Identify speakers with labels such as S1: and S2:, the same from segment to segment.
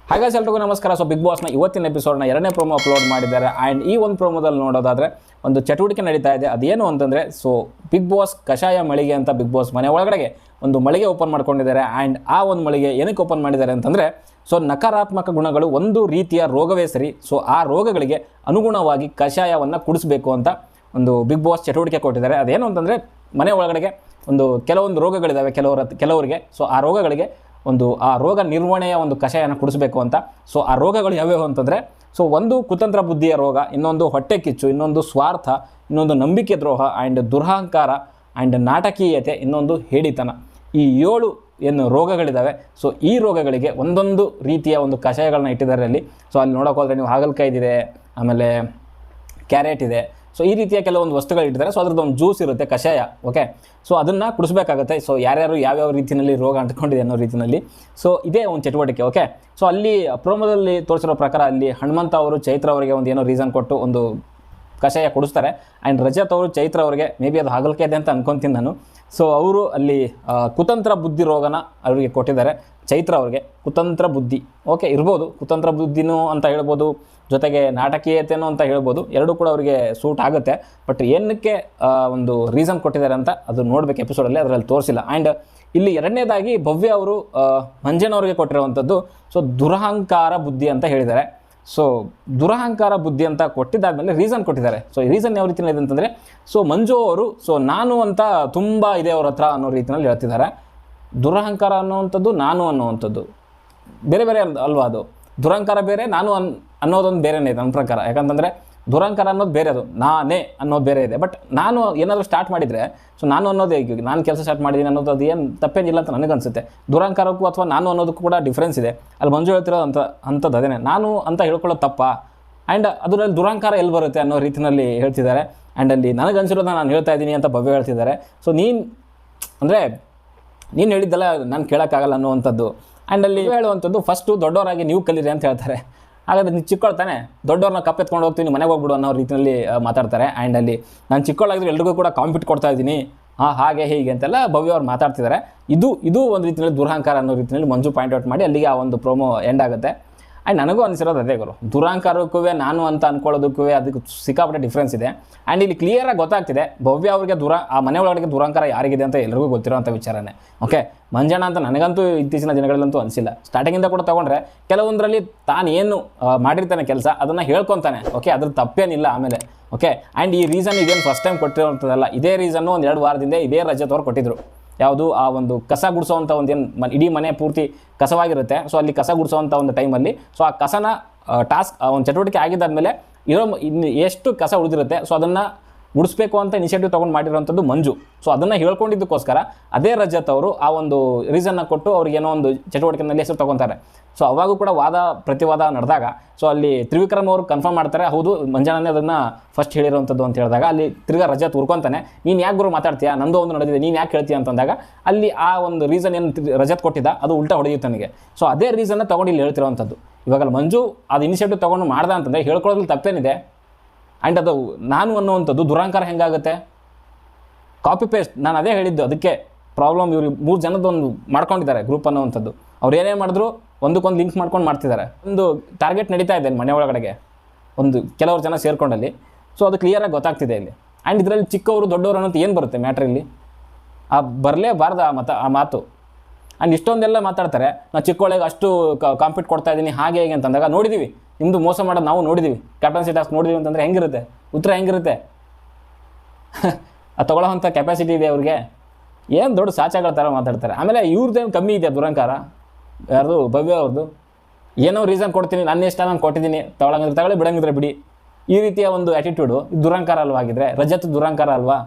S1: ಹಾಗಾಗಿ ಎಲ್ರಿಗೂ ನಮಸ್ಕಾರ. ಸೊ ಬಿಗ್ ಬಾಸ್ನ ಇವತ್ತಿನ ಎಪಿಸೋಡ್ನ 2ನೇ ಪ್ರೋಮೋ ಅಪ್ಲೋಡ್ ಮಾಡಿದ್ದಾರೆ. ಆ್ಯಂಡ್ ಈ ಒಂದು ಪ್ರೋಮೋದಲ್ಲಿ ನೋಡೋದಾದರೆ ಒಂದು ಚಟುವಟಿಕೆ ನಡೀತಾ ಇದೆ. ಅದೇನು ಅಂತಂದರೆ, ಸೊ ಬಿಗ್ ಬಾಸ್ ಕಷಾಯ ಮಳಿಗೆ ಅಂತ ಬಿಗ್ ಬಾಸ್ ಮನೆ ಒಳಗಡೆಗೆ ಒಂದು ಮಳಿಗೆ ಓಪನ್ ಮಾಡ್ಕೊಂಡಿದ್ದಾರೆ. ಆ್ಯಂಡ್ ಆ ಒಂದು ಮಳಿಗೆ ಏನಕ್ಕೆ ಓಪನ್ ಮಾಡಿದ್ದಾರೆ ಅಂತಂದರೆ, ಸೊ ನಕಾರಾತ್ಮಕ ಗುಣಗಳು ಒಂದು ರೀತಿಯ ರೋಗವೇ ಸರಿ, ಸೊ ಆ ರೋಗಗಳಿಗೆ ಅನುಗುಣವಾಗಿ ಕಷಾಯವನ್ನು ಕುಡಿಸ್ಬೇಕು ಅಂತ ಒಂದು ಬಿಗ್ ಬಾಸ್ ಚಟುವಟಿಕೆ ಕೊಟ್ಟಿದ್ದಾರೆ. ಅದೇನು ಅಂತಂದರೆ, ಮನೆ ಒಳಗಡೆಗೆ ಕೆಲವೊಂದು ರೋಗಗಳಿದ್ದಾವೆ ಕೆಲವರಿಗೆ. ಸೊ ಆ ರೋಗಗಳಿಗೆ ಆ ರೋಗ ನಿರ್ವಹಣೆಯ ಒಂದು ಕಷಾಯನ ಕುಡಿಸ್ಬೇಕು ಅಂತ. ಸೊ ಆ ರೋಗಗಳು ಯಾವ್ಯಾವು ಅಂತಂದರೆ, ಸೊ ಒಂದು ಕುತಂತ್ರ ಬುದ್ಧಿಯ ರೋಗ, ಇನ್ನೊಂದು ಹೊಟ್ಟೆ ಕಿಚ್ಚು, ಇನ್ನೊಂದು ಸ್ವಾರ್ಥ, ಇನ್ನೊಂದು ನಂಬಿಕೆ ದ್ರೋಹ, ಆ್ಯಂಡ್ ದುರಹಂಕಾರ, ಆ್ಯಂಡ್ ನಾಟಕೀಯತೆ, ಇನ್ನೊಂದು ಹೇಡಿತನ. ಈ 7 ಏನು ರೋಗಗಳಿದ್ದಾವೆ. ಸೊ ಈ ರೋಗಗಳಿಗೆ ಒಂದೊಂದು ರೀತಿಯ ಒಂದು ಕಷಾಯಗಳನ್ನ ಇಟ್ಟಿದ್ದಾರೆ ಅಲ್ಲಿ. ಸೊ ಅಲ್ಲಿ ನೋಡೋಕೆ ಹೋದರೆ ನೀವು ಹಾಗಲಕಾಯಿದಿದೆ, ಆಮೇಲೆ ಕ್ಯಾರೆಟ್ ಇದೆ. ಸೊ ಈ ರೀತಿಯ ಕೆಲವೊಂದು ವಸ್ತುಗಳು ಇಟ್ಟಿದ್ದಾರೆ. ಸೊ ಅದ್ರದ್ದು ಒಂದು ಜ್ಯೂಸ್ ಇರುತ್ತೆ, ಕಷಾಯ. ಓಕೆ, ಸೊ ಅದನ್ನು ಕುಡಿಸ್ಬೇಕಾಗತ್ತೆ. ಸೊ ಯಾರ್ಯಾರು ಯಾವ್ಯಾವ ರೀತಿಯಲ್ಲಿ ರೋಗ ಅಂಟ್ಕೊಂಡಿದೆ ಅನ್ನೋ ರೀತಿಯಲ್ಲಿ. ಸೊ ಇದೇ ಒಂದು ಚಟುವಟಿಕೆ. ಓಕೆ, ಸೊ ಅಲ್ಲಿ ಪ್ರೋಮೋದಲ್ಲಿ ತೋರಿಸಿರೋ ಪ್ರಕಾರ ಅಲ್ಲಿ ಹನುಮಂತ ಅವರು ಚೈತ್ರ ಅವರಿಗೆ ಒಂದು ಏನೋ ರೀಸನ್ ಕೊಟ್ಟು ಒಂದು ಕಷಾಯ ಕುಡಿಸ್ತಾರೆ. ಆ್ಯಂಡ್ ರಜತ್ ಅವರು ಚೈತ್ರ ಅವರಿಗೆ ಮೇ ಬಿ ಅದು ಹಾಗಲಕಾಯಿದೆ ಅಂತ ಅನ್ಕೊತೀನಿ ನಾನು. ಸೊ ಅವರು ಅಲ್ಲಿ ಕುತಂತ್ರ ಬುದ್ಧಿ ರೋಗನ ಅವರಿಗೆ ಕೊಟ್ಟಿದ್ದಾರೆ, ಚೈತ್ರ ಅವ್ರಿಗೆ. ಕುತಂತ್ರ ಬುದ್ಧಿ ಓಕೆ ಇರ್ಬೋದು, ಕುತಂತ್ರ ಬುದ್ಧಿನೂ ಅಂತ ಹೇಳ್ಬೋದು, ಜೊತೆಗೆ ನಾಟಕೀಯತೆನೂ ಅಂತ ಹೇಳ್ಬೋದು. ಎರಡೂ ಕೂಡ ಅವರಿಗೆ ಸೂಟ್ ಆಗುತ್ತೆ. ಬಟ್ ಏನಕ್ಕೆ ಒಂದು ರೀಸನ್ ಕೊಟ್ಟಿದ್ದಾರೆ ಅಂತ ಅದು ನೋಡಬೇಕು ಎಪಿಸೋಡಲ್ಲಿ, ಅದರಲ್ಲಿ ತೋರಿಸಿಲ್ಲ. ಆ್ಯಂಡ್ ಇಲ್ಲಿ ಎರಡನೇದಾಗಿ ಭವ್ಯ ಅವರು ಮಂಜನವ್ರಿಗೆ ಕೊಟ್ಟಿರುವಂಥದ್ದು ಸೊ ದುರಹಂಕಾರ ಬುದ್ಧಿ ಅಂತ ಹೇಳಿದ್ದಾರೆ. ಸೊ ದುರಹಂಕಾರ ಬುದ್ಧಿ ಅಂತ ಕೊಟ್ಟಿದ್ದಾದಮೇಲೆ ರೀಸನ್ ಕೊಟ್ಟಿದ್ದಾರೆ. ಸೊ ಈ ರೀಸನ್ ಯಾವ ರೀತಿಯಲ್ಲಿ ಇದೆ ಅಂತಂದರೆ, ಸೊ ಮಂಜು ಅವರು ನಾನು ಅಂತ ತುಂಬ ಇದೆ ಅವ್ರ ಹತ್ರ ಅನ್ನೋ ರೀತಿಯಲ್ಲಿ ಹೇಳ್ತಿದ್ದಾರೆ. ದುರಹಂಕಾರ ಅನ್ನೋವಂಥದ್ದು, ನಾನು ಅನ್ನೋವಂಥದ್ದು ಬೇರೆ ಬೇರೆ ಅಲ್ವಾ? ಅದು ದುರಹಂಕಾರ ಬೇರೆ, ನಾನು ಅನ್ನೋದೊಂದು ಬೇರೆನೇ ಇದೆ ನನ್ನ ಪ್ರಕಾರ. ಯಾಕಂತಂದರೆ ದುರಹಂಕಾರ ಅನ್ನೋದು ಬೇರೆ, ಅದು ನಾನೇ ಅನ್ನೋದು ಬೇರೆ ಇದೆ. ಬಟ್ ನಾನು ಏನಾದರೂ ಸ್ಟಾರ್ಟ್ ಮಾಡಿದರೆ, ಸೊ ನಾನು ಅನ್ನೋದೇ ನಾನು ಕೆಲಸ ಸ್ಟಾರ್ಟ್ ಮಾಡಿದ್ದೀನಿ ಅನ್ನೋದು ಅದು ಏನು ತಪ್ಪೇನಿಲ್ಲ ಅಂತ ನನಗನ್ಸುತ್ತೆ. ದುರಹಂಕಾರಕ್ಕೂ ಅಥವಾ ನಾನು ಅನ್ನೋದಕ್ಕೂ ಕೂಡ ಡಿಫ್ರೆನ್ಸ್ ಇದೆ. ಅಲ್ಲಿ ಮಂಜು ಹೇಳ್ತಿರೋ ಅಂಥದ್ದು ಅದೇನೆ, ನಾನು ಅಂತ ಹೇಳ್ಕೊಳ್ಳೋದು ತಪ್ಪ. ಆ್ಯಂಡ್ ಅದರಲ್ಲಿ ದುರಹಂಕಾರ ಎಲ್ಲಿ ಬರುತ್ತೆ ಅನ್ನೋ ರೀತಿಯಲ್ಲಿ ಹೇಳ್ತಿದ್ದಾರೆ. ಆ್ಯಂಡ್ ಅಲ್ಲಿ ನನಗನ್ಸಿರೋದನ್ನ ನಾನು ಹೇಳ್ತಾ ಇದ್ದೀನಿ ಅಂತ ಭವ್ಯ ಹೇಳ್ತಿದ್ದಾರೆ. ಸೊ ನೀನು ಹೇಳಿದ್ದೆಲ್ಲ ನಾನು ಕೇಳೋಕ್ಕಾಗಲ್ಲ ಅನ್ನುವಂಥದ್ದು. ಆ್ಯಂಡ್ ಅಲ್ಲಿ ಹೇಳುವಂಥದ್ದು, ಫಸ್ಟು ದೊಡ್ಡವರಾಗಿ ನೀವು ಕಲೀರಿ ಅಂತ ಹೇಳ್ತಾರೆ. ಹಾಗಾದ್ರೆ ನೀವು ಚಿಕ್ಕವಳ್ತಾನೆ, ದೊಡ್ಡವ್ರನ್ನ ಕಪ್ಪೆತ್ಕೊಂಡು ಹೋಗ್ತೀನಿ, ಮನೆಗೆ ಹೋಗ್ಬಿಡು ಅನ್ನೋ ರೀತಿಯಲ್ಲಿ ಮಾತಾಡ್ತಾರೆ. ಆ್ಯಂಡ್ ಅಲ್ಲಿ ನಾನು ಚಿಕ್ಕವಳಾಗಿದ್ರು ಎಲ್ರಿಗೂ ಕೂಡ ಕಾಂಪಿಟ್ ಕೊಡ್ತಾ ಇದ್ದೀನಿ, ಹಾಗೆ ಹೀಗೆ ಅಂತೆಲ್ಲ ಭವ್ಯ ಅವ್ರು ಮಾತಾಡ್ತಿದ್ದಾರೆ. ಇದು ಒಂದು ರೀತಿಯಲ್ಲಿ ದುರಹಂಕಾರ ಅನ್ನೋ ರೀತಿಯಲ್ಲಿ ಮಂಜು ಪಾಯಿಂಟ್ ಔಟ್ ಮಾಡಿ ಅಲ್ಲಿಗೆ ಆ ಒಂದು ಪ್ರೋಮೋ ಎಂಡ್ ಆಗುತ್ತೆ. ಆ್ಯಂಡ್ ನನಗೂ ಅನಿಸಿರೋದು ಅದೇ ಗುರು, ದುರಹಂಕಾರಕ್ಕೂ ನಾನು ಅಂತ ಅಂದ್ಕೊಳ್ಳೋದಕ್ಕೂ ಅದಕ್ಕೆ ಸಿಕ್ಕಾಪಟ್ಟೆ ಡಿಫ್ರೆನ್ಸ್ ಇದೆ. ಆ್ಯಂಡ್ ಇಲ್ಲಿ ಕ್ಲಿಯರಾಗಿ ಗೊತ್ತಾಗ್ತಿದೆ ಭವ್ಯ ಅವ್ರಿಗೆ ಆ ಮನೆ ಒಳಗಡೆ ದುರಹಂಕಾರ ಯಾರಿಗಿದೆ ಅಂತ ಎಲ್ಲರಿಗೂ ಗೊತ್ತಿರೋಂಥ ವಿಚಾರನೇ. ಓಕೆ, ಮಂಜಣ್ಣ ಅಂತ ನನಗಂತೂ ಇತ್ತೀಚಿನ ದಿನಗಳಲ್ಲಂತೂ ಅನಿಸಿಲ್ಲ. ಸ್ಟಾರ್ಟಿಂಗಿಂದ ಕೂಡ ತೊಗೊಂಡ್ರೆ ಕೆಲವೊಂದರಲ್ಲಿ ತಾನು ಏನು ಮಾಡಿರ್ತಾನೆ ಕೆಲಸ ಅದನ್ನು ಹೇಳ್ಕೊತಾನೆ. ಓಕೆ, ಅದ್ರ ತಪ್ಪೇನಿಲ್ಲ ಆಮೇಲೆ. ಓಕೆ, ಆ್ಯಂಡ್ ಈ ರೀಸನ್ ಇದೇನು ಫಸ್ಟ್ ಟೈಮ್ ಕೊಟ್ಟಿರೋಂಥದ್ದಲ್ಲ, ಇದೇ ರೀಸನ್ನು ಒಂದು 2 ವಾರದಿಂದ ಇದೇ ರಜತ್ ಅವ್ರು ಕೊಟ್ಟಿದ್ರು. ಯಾವುದು ಆ ಒಂದು ಕಸ ಗುಡಿಸೋವಂಥ ಒಂದು ಏನು ಇಡೀ ಮನೆ ಪೂರ್ತಿ ಕಸವಾಗಿರುತ್ತೆ. ಸೊ ಅಲ್ಲಿ ಕಸ ಗುಡಿಸೋವಂಥ ಒಂದು ಟೈಮಲ್ಲಿ ಸೊ ಆ ಕಸನ ಟಾಸ್ಕ್ ಒಂದು ಚಟುವಟಿಕೆ ಆಗಿದ್ದಾದಮೇಲೆ ಇನ್ನು ಎಷ್ಟು ಕಸ ಉಳಿದಿರುತ್ತೆ ಸೊ ಅದನ್ನು ಗುಡಿಸ್ಬೇಕು ಅಂತ ಇನಿಷಿಯೇಟಿವ್ ತೊಗೊಂಡು ಮಾಡಿರೋವಂಥದ್ದು ಮಂಜು. ಸೊ ಅದನ್ನು ಹೇಳ್ಕೊಂಡಿದ್ದಕ್ಕೋಸ್ಕರ ಅದೇ ರಜತ್ ಅವರು ಆ ಒಂದು ರೀಸನ್ನ ಕೊಟ್ಟು ಅವ್ರಿಗೆ ಏನೋ ಒಂದು ಚಟುವಟಿಕೆಯಲ್ಲಿ ಹೆಸರು ತೊಗೊತಾರೆ. ಸೊ ಅವಾಗೂ ಕೂಡ ವಾದ ಪ್ರತಿವಾದ ನಡೆದಾಗ ಸೊ ಅಲ್ಲಿ ತ್ರಿವಿಕ್ರಮ್ ಅವರು ಕನ್ಫರ್ಮ್ ಮಾಡ್ತಾರೆ, ಹೌದು ಮಂಜಾನೇ ಅದನ್ನು ಫಸ್ಟ್ ಹೇಳಿರೋವಂಥದ್ದು ಅಂತ ಹೇಳಿದಾಗ ಅಲ್ಲಿ ತಿರ್ಗಾ ರಜತ್ ಉರ್ಕೊತಾನೆ, ನೀನು ಯಾಕೆ ಗುರು ಮಾತಾಡ್ತೀಯಾ, ನಂದು ಒಂದು ನಡೆದಿದೆ, ನೀನು ಯಾಕೆ ಹೇಳ್ತೀಯ ಅಂತಂದಾಗ ಅಲ್ಲಿ ಆ ಒಂದು ರೀಸನ್ ಏನು ರಜತ್ ಕೊಟ್ಟಿದ್ದ ಅದು ಉಲ್ಟಾ ಹೊಡೆಯುತ್ತೆ ನನಗೆ. ಸೊ ಅದೇ ರೀಸನ್ನ ತೊಗೊಂಡು ಇಲ್ಲಿ ಹೇಳ್ತಿರೋವಂಥದ್ದು. ಇವಾಗ ಮಂಜು ಅದು ಇನಿಷಿಯೇಟಿವ್ ತೊಗೊಂಡು ಮಾಡ್ದ ಅಂತಂದರೆ ಹೇಳ್ಕೊಳ್ಳೋದ್ರಲ್ಲಿ ತಪ್ಪೇನಿದೆ. ಆ್ಯಂಡ್ ಅದು ನಾನು ಅನ್ನುವಂಥದ್ದು ದುರಹಂಕಾರ ಹೆಂಗಾಗುತ್ತೆ? Copy paste. ನಾನು ಅದೇ ಹೇಳಿದ್ದು, ಅದಕ್ಕೆ ಪ್ರಾಬ್ಲಮ್. ಇವರು 3 ಜನದೊಂದು ಮಾಡ್ಕೊಂಡಿದ್ದಾರೆ ಗ್ರೂಪ್ ಅನ್ನೋವಂಥದ್ದು. ಅವ್ರು ಏನೇ ಮಾಡಿದ್ರು ಒಂದಕ್ಕೊಂದು ಲಿಂಕ್ ಮಾಡ್ಕೊಂಡು ಮಾಡ್ತಿದ್ದಾರೆ. ಒಂದು ಟಾರ್ಗೆಟ್ ನಡೀತಾ ಇದೆ ಮನೆ ಒಳಗಡೆಗೆ ಒಂದು ಕೆಲವರು ಜನ ಸೇರ್ಕೊಂಡಲ್ಲಿ. ಸೊ ಅದು ಕ್ಲಿಯರಾಗಿ ಗೊತ್ತಾಗ್ತಿದೆ ಇಲ್ಲಿ. ಆ್ಯಂಡ್ ಇದರಲ್ಲಿ ಚಿಕ್ಕವರು ದೊಡ್ಡವರು ಅನ್ನೋದು ಏನು ಬರುತ್ತೆ ಮ್ಯಾಟ್ರಲ್ಲಿ? ಬರಲೇಬಾರ್ದು ಆ ಮಾತು. ಆ್ಯಂಡ್ ಇಷ್ಟೊಂದೆಲ್ಲ ಮಾತಾಡ್ತಾರೆ, ನಾನು ಚಿಕ್ಕವಳಿಗೆ ಅಷ್ಟು ಕಾಂಪಿಟ್ ಕೊಡ್ತಾ ಇದ್ದೀನಿ ಹಾಗೆ ಹೇಗೆ ಅಂತಂದಾಗ ನೋಡಿದ್ದೀವಿ, ನಿಮ್ಮದು ಮೋಸ ಮಾಡೋದು ನಾವು ನೋಡಿದ್ದೀವಿ, ಕ್ಯಾಪ್ಟನ್ಸಿ ಟಾಸ್ಕ್ ನೋಡಿದ್ದೀವಿ ಅಂತಂದರೆ ಹೆಂಗಿರುತ್ತೆ ಉತ್ತರ? ಹೆಂಗಿರುತ್ತೆ? ಅದು ತೊಗೊಳ್ಳೋವಂಥ ಕೆಪಾಸಿಟಿ ಇದೆ ಅವ್ರಿಗೆ? ಏನು ದೊಡ್ಡ ಸಾಚಾಗಳ ಥರ ಮಾತಾಡ್ತಾರೆ. ಆಮೇಲೆ ಇವ್ರದ್ದೇನು ಕಮ್ಮಿ ಇದೆಯಾ ದುರಹಂಕಾರ? ಯಾರ್ದು? ಭವ್ಯ ಅವ್ರದ್ದು. ಏನೋ ರೀಸನ್ ಕೊಡ್ತೀನಿ, ನನ್ನ ಇಷ್ಟ ನಾನು ಕೊಟ್ಟಿದ್ದೀನಿ, ತಗೊಳ್ಳಂಗಿದ್ರೆ ತಗೊಳ್ಳಿ, ಬಿಡಂಗಿದ್ರೆ ಬಿಡಿ, ಈ ರೀತಿಯ ಒಂದು ಆ್ಯಟಿಟ್ಯೂಡು ಇದು ದುರಹಂಕಾರ ಅಲ್ವಾಗಿದ್ರೆ? ರಜತ್ ದುರಹಂಕಾರ ಅಲ್ವಾ?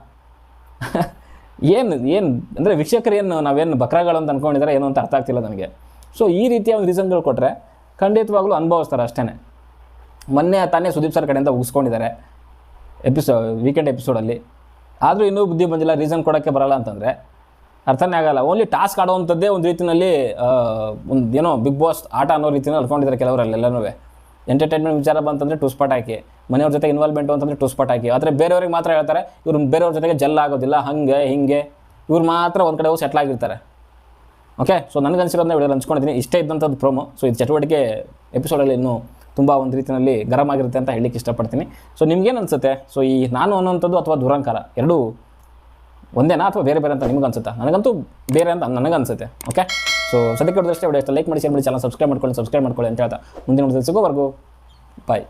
S1: ಏನು ಅಂದರೆ ವೀಕ್ಷಕರು ನಾವೇನು ಬಕ್ರಾಗಳು ಅಂತ ಅಂದ್ಕೊಂಡಿದ್ದಾರೆ ಏನೋ ಅಂತ ಅರ್ಥ ಆಗ್ತಿಲ್ಲ ನನಗೆ. ಸೊ ಈ ರೀತಿಯ ಒಂದು ರೀಸನ್ಗಳು ಕೊಟ್ಟರೆ ಖಂಡಿತವಾಗ್ಲೂ ಅನುಭವಿಸ್ತಾರೆ ಅಷ್ಟೇ. ಮೊನ್ನೆ ತಾನೇ ಸುದೀಪ್ ಸರ್ ಕಡೆಯಿಂದ ಉಗಿಸ್ಕೊಂಡಿದ್ದಾರೆ ವೀಕೆಂಡ್ ಎಪಿಸೋಡಲ್ಲಿ. ಆದರೂ ಇನ್ನೂ ಬುದ್ಧಿ ಬಂದಿಲ್ಲ, ರೀಸನ್ ಕೊಡೋಕ್ಕೆ ಬರಲ್ಲ ಅಂತಂದರೆ ಅರ್ಥನೇ ಆಗಲ್ಲ. ಓನ್ಲಿ ಟಾಸ್ಕ್ ಆಡೋವಂಥದ್ದೇ ಒಂದು ರೀತಿಯಲ್ಲಿ ಒಂದು ಏನೋ ಬಿಗ್ ಬಾಸ್ ಆಟ ಅನ್ನೋ ರೀತಿಯಲ್ಲಿ ಅನ್ಕೊಂಡಿದ್ದಾರೆ ಕೆಲವರಲ್ಲೆಲ್ಲನೂ. ಎಂಟರ್ಟೈನ್ಮೆಂಟ್ ವಿಚಾರ ಬಂತಂದರೆ ಟುಸ್ಪಾಟ್ ಹಾಕಿ, ಮನೆಯವ್ರ ಜೊತೆ ಇನ್ವಾಲ್ವ್ಮೆಂಟು ಅಂತಂದರೆ ಟುಸ್ಪಾಟ್ ಹಾಕಿ. ಆದರೆ ಬೇರೆಯವ್ರಿಗೆ ಮಾತ್ರ ಹೇಳ್ತಾರೆ, ಇವ್ರು ಬೇರೆಯವ್ರ ಜೊತೆಗೆ ಜೆಲ್ ಆಗೋದಿಲ್ಲ, ಹಾಗೆ ಹಿಂಗೆ. ಇವ್ರು ಮಾತ್ರ ಒಂದು ಕಡೆ ಹೋಗಿ ಸೆಟ್ಲ್ ಆಗಿರ್ತಾರೆ. ಓಕೆ, ಸೊ ನನಗನ್ಸಿರೋದನ್ನ ವಿಡಿಯೋ ಹಂಚ್ಕೊಂಡಿದ್ದೀನಿ. ಇಷ್ಟೇ ಇದ್ದಂಥದ್ದು ಪ್ರೋಮೋ. ಸೊ ಇದು ಚಟುವಟಿಕೆ ಎಪಿಸೋಡಲ್ಲಿ ಇನ್ನೂ ತುಂಬ ಒಂದು ರೀತಿಯಲ್ಲಿ ಗರಂ ಆಗಿರುತ್ತೆ ಅಂತ ಹೇಳಲಿಕ್ಕೆ ಇಷ್ಟಪಡ್ತೀನಿ. ಸೊ ನಿಮ್ಗೇನು ಅನಿಸುತ್ತೆ? ಸೊ ಈ ನಾನು ಅನ್ನೋಂಥದ್ದು ಅಥವಾ ದುರಂಕಾರ ಎರಡೂ ಒಂದೇನಾ ಅಥವಾ ಬೇರೆ ಬೇರೆ ಅಂತ ನಿಮ್ಗೆ ಅನ್ಸುತ್ತಾ? ನನಗಂತೂ ಬೇರೆ ಅಂತ ನನಗನ್ಸುತ್ತೆ. ಓಕೆ, ಸೊ ಸದ್ಯಕ್ಕೆ ವಿಡಿಯೋ ಲೈಕ್ ಮಾಡಿ, ಶೇರ್ ಮಾಡಿ, ಚಾನಲ್ ಸಬ್ಸ್ಕ್ರೈಬ್ ಮಾಡ್ಕೊಳ್ಳಿ ಅಂತ ಹೇಳ್ತಾ ಮುಂದಿನ ವಿಡಿಯೋದಲ್ಲಿ ಸಿಗೋವರೆಗೂ ಬಾಯ್.